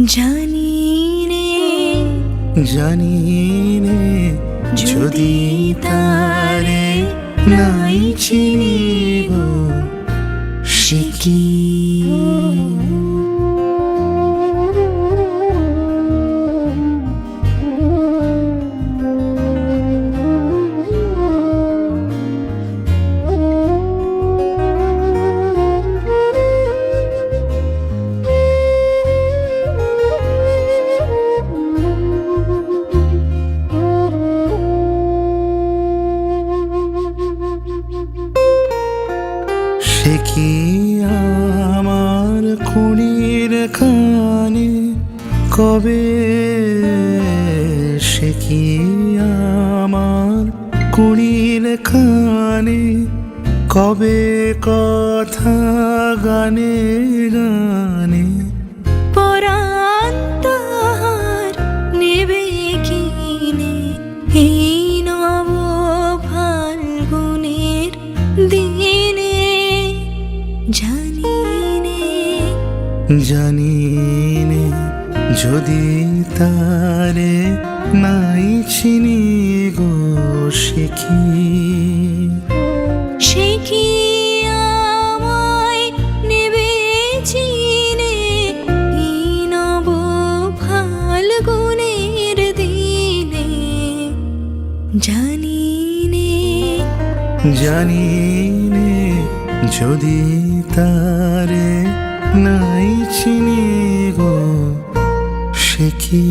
জানি রে যদি তারে নাই চিনিব সে কি সে কি আমার খুনির কানে কবে সে কি আমার খুনির কানে কবে কথা গানে গানে পরাণ তাহার নেবে কিনে এই নব ফাল্গুনের দিনে জানি নে যদি তারে নাই চিনি গো সে কি আমায় নেবে চিনে এই নব ফাল্গুনের দিনে জানি নে যদি তারে নাই চিনি গো সে কি।